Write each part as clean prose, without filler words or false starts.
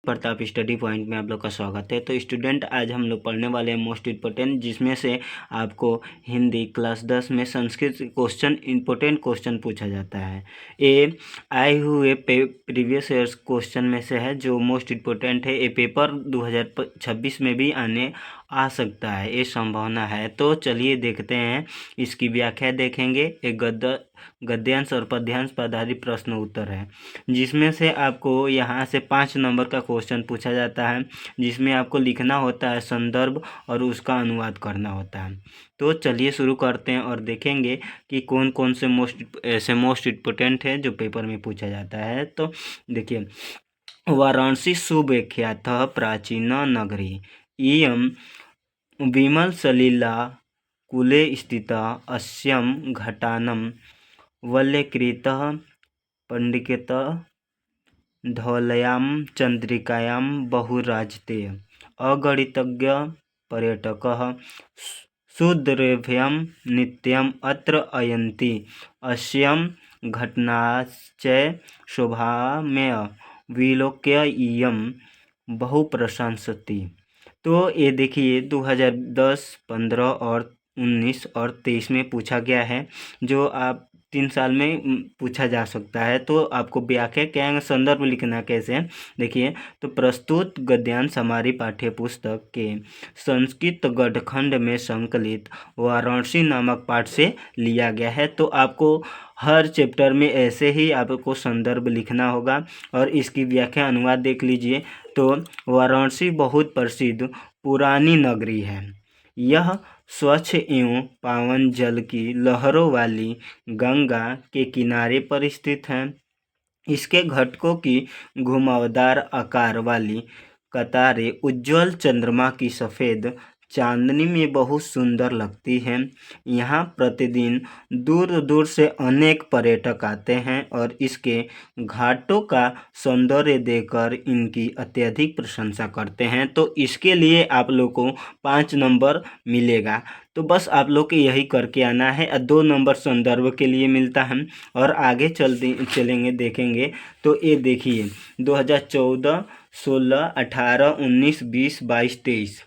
Pratap study point में आप लोग का स्वागत है। तो स्टूडेंट, आज हम लोग पढ़ने वाले हैं मोस्ट इम्पोर्टेंट, जिसमें से आपको हिंदी क्लास 10 में संस्कृत क्वेश्चन इम्पोर्टेंट क्वेश्चन पूछा जाता है। ये आए हुए प्रीवियस ईयर्स क्वेश्चन में से है जो मोस्ट इम्पोर्टेंट है। ये पेपर 2026 में भी आ सकता है, ये संभावना है। तो चलिए देखते हैं, इसकी व्याख्या देखेंगे। एक गद्यांश और पद्यांश पर आधारित प्रश्न उत्तर है, जिसमें से आपको यहाँ से 5 नंबर का क्वेश्चन पूछा जाता है, जिसमें आपको लिखना होता है संदर्भ और उसका अनुवाद करना होता है। तो चलिए शुरू करते हैं और देखेंगे कि कौन कौन से मोस्ट इम्पोर्टेंट है जो पेपर में पूछा जाता है। तो देखिए, वाराणसी सुविख्यातः प्राचीन नगरी इयं विमलसलिला कुले स्थिता अस्यां घटानं वल्लीकृतः पंडितः धौल्यां चंद्रिकायां बहुराजते अगणितज्ञ पर्यटकः सुदृभ्यं नित्यम् अत्र अयन्ति अस्यां घटनाश्च शोभामय विलोक्य इयं बहुप्रशंसति। तो ये देखिए 2010, 15 और 19 और 23 में पूछा गया है, जो आप 3 साल में पूछा जा सकता है। तो आपको व्याख्या क्या संदर्भ लिखना कैसे है, देखिए। तो प्रस्तुत गद्यांश हमारी पाठ्य पुस्तक के संस्कृत गढ़खंड में संकलित वाराणसी नामक पाठ से लिया गया है। तो आपको हर चैप्टर में ऐसे ही आपको संदर्भ लिखना होगा। और इसकी व्याख्या अनुवाद देख लीजिए। तो वाराणसी बहुत प्रसिद्ध पुरानी नगरी है। यह स्वच्छ एवं पावन जल की लहरों वाली गंगा के किनारे पर स्थित है। इसके घाटों की घुमावदार आकार वाली कतारें उज्ज्वल चंद्रमा की सफ़ेद चांदनी में बहुत सुंदर लगती हैं। यहाँ प्रतिदिन दूर दूर से अनेक पर्यटक आते हैं और इसके घाटों का सौंदर्य देखकर इनकी अत्यधिक प्रशंसा करते हैं। तो इसके लिए आप लोग को 5 नंबर मिलेगा। तो बस आप लोग को यही करके आना है। 2 नंबर संदर्भ के लिए मिलता है। और आगे चलेंगे देखेंगे। तो ये देखिए 2014, 16, 18, 19, 20, 22, 23,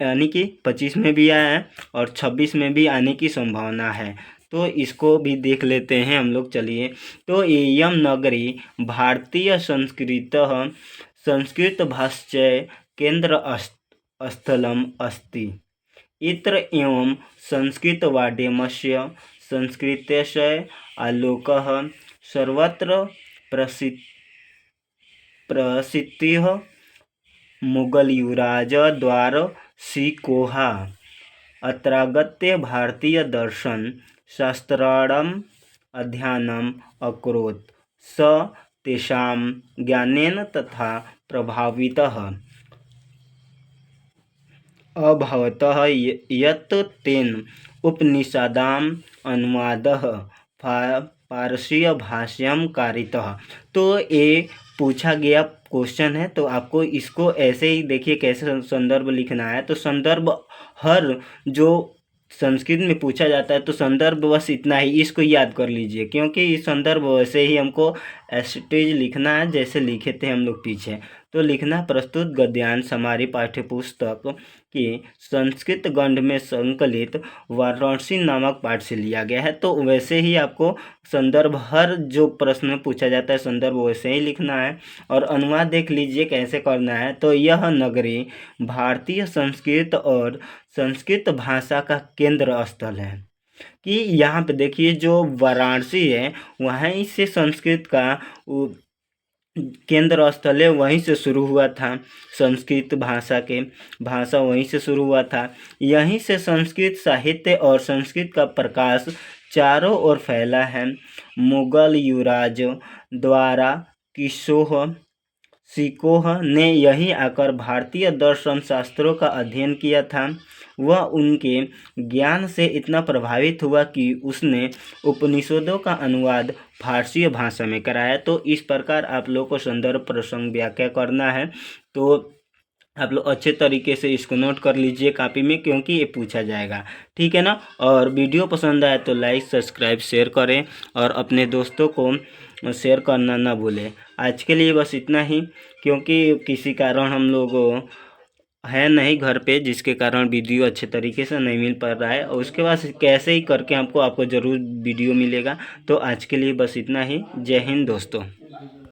यानी कि 25 में भी आया है और 26 में भी आने की संभावना है। तो इसको भी देख लेते हैं हम लोग, चलिए। तो इयं नगरी भारतीय संस्कृत भाष्य केंद्र स्थलम अस्ति। इत्र एवं संस्कृतवाड्यमस्य संस्कृतस्य आलोकः सर्वत्र प्रसिद्धिः मुगलयुवराज द्वारसिकोः अत्रागत्य भारतीय दर्शन शास्त्राणाम् अध्ययनम् अकरोत्। स तेषां ज्ञानेन तथा प्रभावितः अभवतः यत् तेन उपनिषदाम् अनुवादः पारसीय भाषायां कारितः। तो ये पूछा गया क्वेश्चन है। तो आपको इसको ऐसे ही देखिए कैसे संदर्भ लिखना है। तो संदर्भ हर जो संस्कृत में पूछा जाता है, तो संदर्भ बस इतना ही, इसको याद कर लीजिए, क्योंकि इस संदर्भ वैसे ही हमको एस्टेज लिखना है जैसे लिखे थे हम लोग पीछे। तो लिखना, प्रस्तुत गद्यांश हमारी पाठ्यपुस्तक की संस्कृत गंध में संकलित वाराणसी नामक पाठ से लिया गया है। तो वैसे ही आपको संदर्भ हर जो प्रश्न में पूछा जाता है संदर्भ वैसे ही लिखना है। और अनुवाद देख लीजिए कैसे करना है। तो यह नगरी भारतीय संस्कृत और संस्कृत भाषा का केंद्र स्थल है। कि यहाँ पे देखिए जो वाराणसी है वहीं से संस्कृत का केंद्र स्थल है, वहीं से शुरू हुआ था। संस्कृत भाषा वहीं से शुरू हुआ था। यहीं से संस्कृत साहित्य और संस्कृत का प्रकाश चारों ओर फैला है। मुगल युवराज द्वारा सिकोह ने यहीं आकर भारतीय दर्शन शास्त्रों का अध्ययन किया था। वह उनके ज्ञान से इतना प्रभावित हुआ कि उसने उपनिषदों का अनुवाद फारसी भाषा में कराया। तो इस प्रकार आप लोग को संदर्भ प्रसंग व्याख्या करना है। तो आप लोग अच्छे तरीके से इसको नोट कर लीजिए कापी में, क्योंकि ये पूछा जाएगा, ठीक है ना। और वीडियो पसंद आए तो लाइक, सब्सक्राइब, शेयर करें और अपने दोस्तों को शेयर करना ना भूलें। आज के लिए बस इतना ही। क्योंकि किसी कारण हम लोग है नहीं घर पे, जिसके कारण वीडियो अच्छे तरीके से नहीं मिल पा रहा है। और उसके बाद कैसे ही करके आपको ज़रूर वीडियो मिलेगा। तो आज के लिए बस इतना ही। जय हिंद दोस्तों।